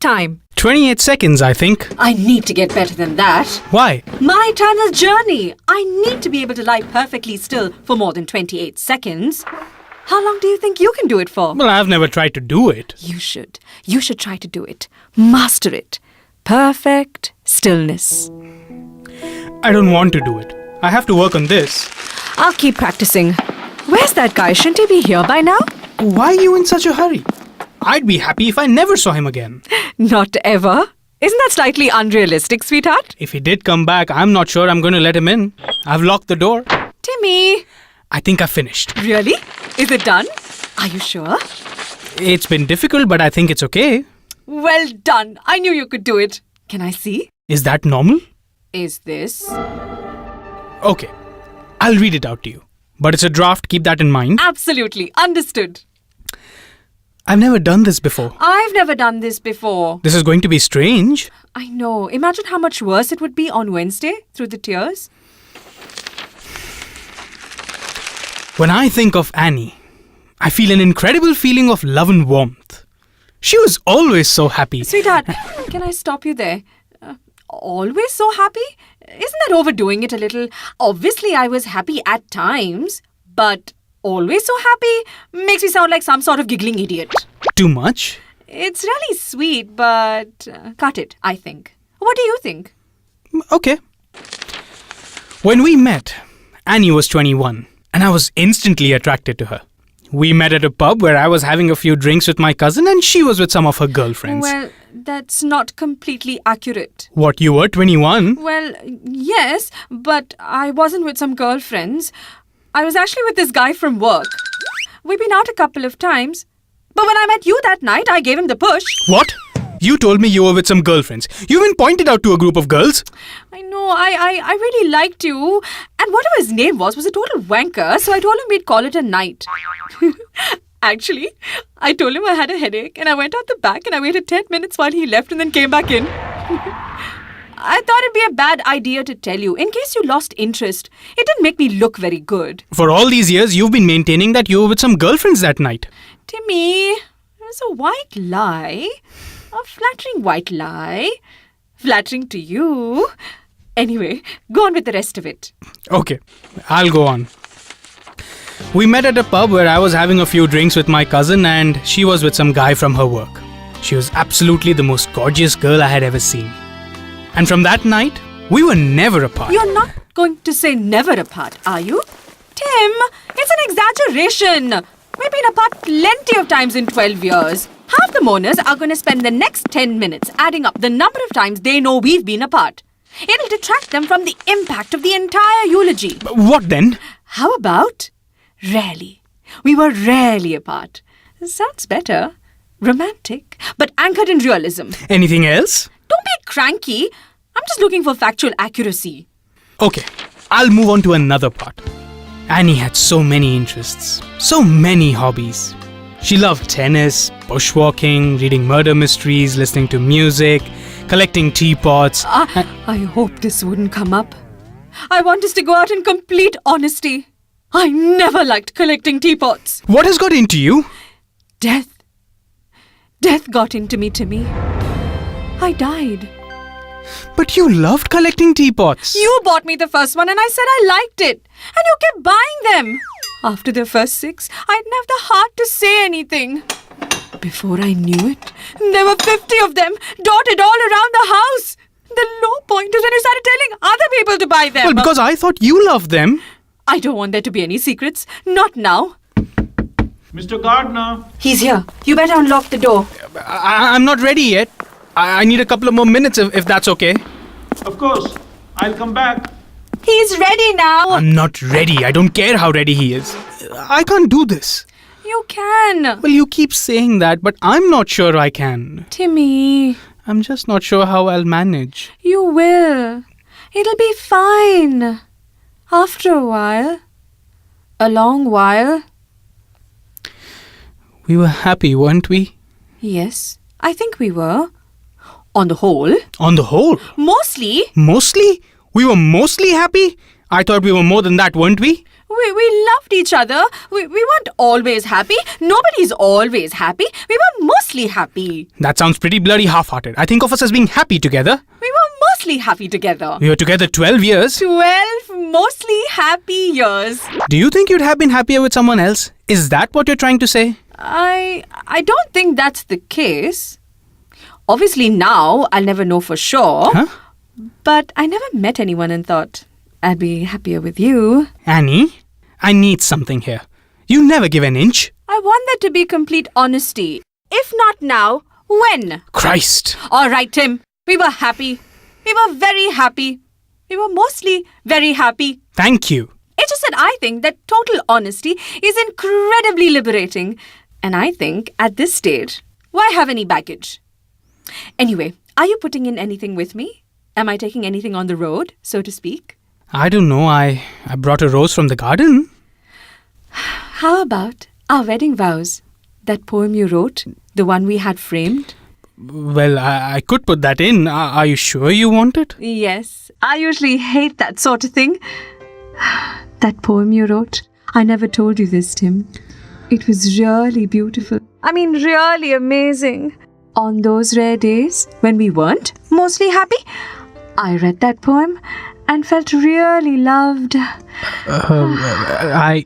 What time? 28 seconds, I think. I need to get better than that. Why? My eternal journey. I need to be able to lie perfectly still for more than 28 seconds. How long do you think you can do it for? Well, I've never tried to do it. You should. You should try to do it. Master it. Perfect stillness. I don't want to do it. I have to work on this. I'll keep practicing. Where's that guy? Shouldn't he be here by now? Why are you in such a hurry? I'd be happy if I never saw him again. Not ever. Isn't that slightly unrealistic, sweetheart? If he did come back, I'm not sure I'm going to let him in. I've locked the door. Timmy! I think I've finished. Really? Is it done? Are you sure? It's been difficult, but I think it's okay. Well done. I knew you could do it. Can I see? Is that normal? Is this? Okay. I'll read it out to you. But it's a draft, keep that in mind. Absolutely. Understood. I've never done this before. I've never done this before. This is going to be strange. I know. Imagine how much worse it would be on Wednesday through the tears. When I think of Annie, I feel an incredible feeling of love and warmth. She was always so happy. Sweetheart, can I stop you there? Always so happy? Isn't that overdoing it a little? Obviously, I was happy at times, but always so happy makes me sound like some sort of giggling idiot. Too much? It's really sweet, but cut it, I think. What do you think? Okay. When we met, Annie was 21, and I was instantly attracted to her. We met at a pub where I was having a few drinks with my cousin and she was with some of her girlfriends. Well, that's not completely accurate. What, you were 21? Well, yes, but I wasn't with some girlfriends. I was actually with this guy from work. We've been out a couple of times. But when I met you that night, I gave him the push. What? You told me you were with some girlfriends. You even pointed out to a group of girls. I know, I really liked you. And whatever his name was a total wanker, so I told him we'd call it a night. Actually, I told him I had a headache and I went out the back and I waited 10 minutes while he left and then came back in. I thought it'd be a bad idea to tell you, in case you lost interest. It didn't make me look very good. For all these years, you've been maintaining that you were with some girlfriends that night. Timmy, it was a white lie. A flattering white lie. Flattering to you. Anyway, go on with the rest of it. Okay, I'll go on. We met at a pub where I was having a few drinks with my cousin and she was with some guy from her work. She was absolutely the most gorgeous girl I had ever seen. And from that night, we were never apart. You're not going to say never apart, are you? Tim, it's an exaggeration. We've been apart plenty of times in 12 years. Half the mourners are going to spend the next 10 minutes adding up the number of times they know we've been apart. It'll detract them from the impact of the entire eulogy. What then? How about rarely? We were rarely apart. Sounds better. Romantic, but anchored in realism. Anything else? Don't be cranky. I'm just looking for factual accuracy. Okay, I'll move on to another part. Annie had so many interests, so many hobbies. She loved tennis, bushwalking, reading murder mysteries, listening to music, collecting teapots. I hope this wouldn't come up. I want us to go out in complete honesty. I never liked collecting teapots. What has got into you? Death. Death got into me, Timmy. I died. But you loved collecting teapots. You bought me the first one and I said I liked it. And you kept buying them. After the first 6, I didn't have the heart to say anything. Before I knew it, there were 50 of them dotted all around the house. The low point is when you started telling other people to buy them. Well, because I thought you loved them. I don't want there to be any secrets. Not now. Mr. Gardner. He's here. You better unlock the door. I'm not ready yet. I need a couple of more minutes if that's okay. Of course. I'll come back. He's ready now. I'm not ready. I don't care how ready he is. I can't do this. You can. Well, you keep saying that, but I'm not sure I can. Timmy. I'm just not sure how I'll manage. You will. It'll be fine. After a while. A long while. We were happy, weren't we? Yes, I think we were. On the whole. On the whole? Mostly. Mostly? We were mostly happy? I thought we were more than that, weren't we? We loved each other. We weren't always happy. Nobody's always happy. We were mostly happy. That sounds pretty bloody half-hearted. I think of us as being happy together. We were mostly happy together. We were together 12 years. 12 mostly happy years. Do you think you'd have been happier with someone else? Is that what you're trying to say? I don't think that's the case. Obviously now I'll never know for sure. Huh? But I never met anyone and thought I'd be happier with you. Annie, I need something here. You never give an inch. I want there to be complete honesty. If not now, when? Christ. All right, Tim. We were happy. We were very happy. We were mostly very happy. Thank you. It's just that I think that total honesty is incredibly liberating. And I think at this stage, why have any baggage? Anyway, are you putting in anything with me? Am I taking anything on the road, so to speak? I don't know. I brought a rose from the garden. How about our wedding vows? That poem you wrote, the one we had framed? Well, I could put that in. Are you sure you want it? Yes, I usually hate that sort of thing. That poem you wrote, I never told you this, Tim. It was really beautiful. I mean, really amazing. On those rare days when we weren't mostly happy, I read that poem and felt really loved. I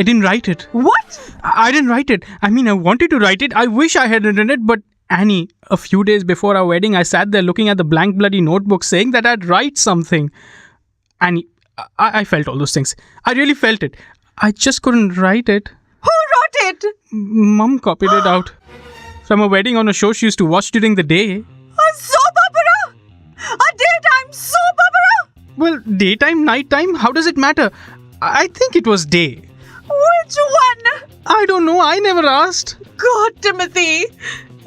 didn't write it. What? I didn't write it. I mean, I wanted to write it. I wish I had written it, but Annie, a few days before our wedding, I sat there looking at the blank bloody notebook saying that I'd write something. Annie, I felt all those things. I really felt it. I just couldn't write it. Who wrote it? Mum copied it out from a wedding on a show she used to watch during the day. A soap opera? A daytime soap opera? Well, daytime, nighttime, how does it matter? I think it was day. Which one? I don't know. I never asked. God, Timothy.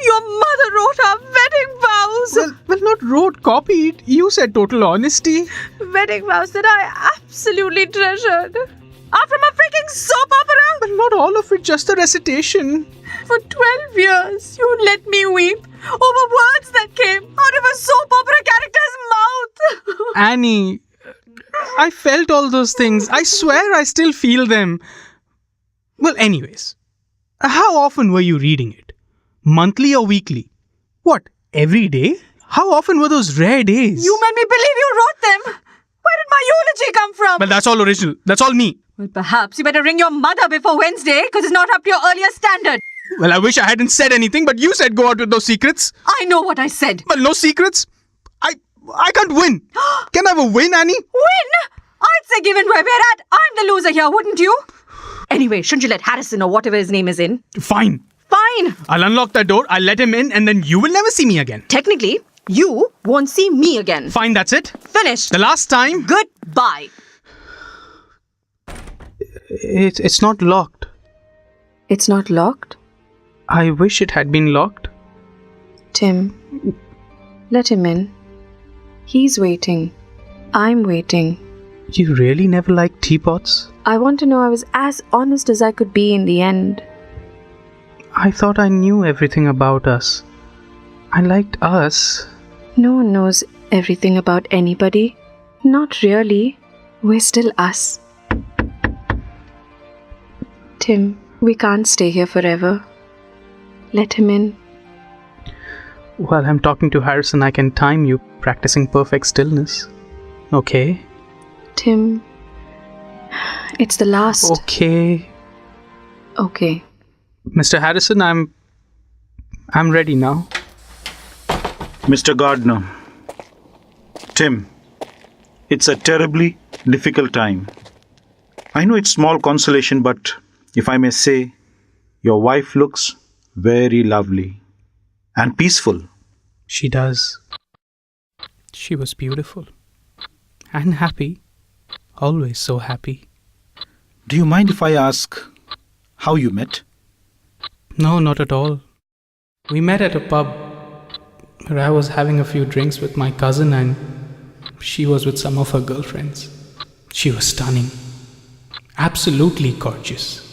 Your mother wrote our wedding vows. Well, not wrote, copied. You said total honesty. Wedding vows that I absolutely treasured. Are from a freaking soap opera? But not all of it, just a recitation. For 12 years, you let me weep over words that came out of a soap opera character's mouth. Annie, I felt all those things. I swear I still feel them. Well, anyways, how often were you reading it? Monthly or weekly? What, every day? How often were those rare days? You made me believe you wrote them. Where did my eulogy come from? Well, that's all original. That's all me. Well, perhaps you better ring your mother before Wednesday, because it's not up to your earlier standard. Well, I wish I hadn't said anything, but you said go out with those secrets. I know what I said. Well, no secrets. I can't win. Can I have a win, Annie? Win? I'd say given where we're at, I'm the loser here, wouldn't you? Anyway, shouldn't you let Harrison or whatever his name is in? Fine. Fine. I'll unlock that door, I'll let him in, and then you will never see me again. Technically, you won't see me again. Fine, that's it. Finished. The last time. Goodbye. It's not locked. It's not locked? I wish it had been locked. Tim, let him in. He's waiting. I'm waiting. You really never liked teapots? I want to know I was as honest as I could be in the end. I thought I knew everything about us. I liked us. No one knows everything about anybody. Not really. We're still us. Tim, we can't stay here forever. Let him in. While I'm talking to Harrison, I can time you practicing perfect stillness. Okay? Tim, it's the last. Okay. Okay. Mr. Harrison, I'm ready now. Mr. Gardner, Tim, it's a terribly difficult time. I know it's small consolation, but if I may say, your wife looks very lovely and peaceful. She does. She was beautiful. And happy. Always so happy. Do you mind if I ask how you met? No, not at all. We met at a pub where I was having a few drinks with my cousin and she was with some of her girlfriends. She was stunning. Absolutely gorgeous.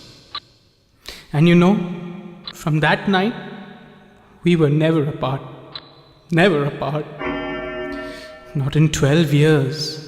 And you know, from that night, we were never apart. Never apart. Not in 12 years.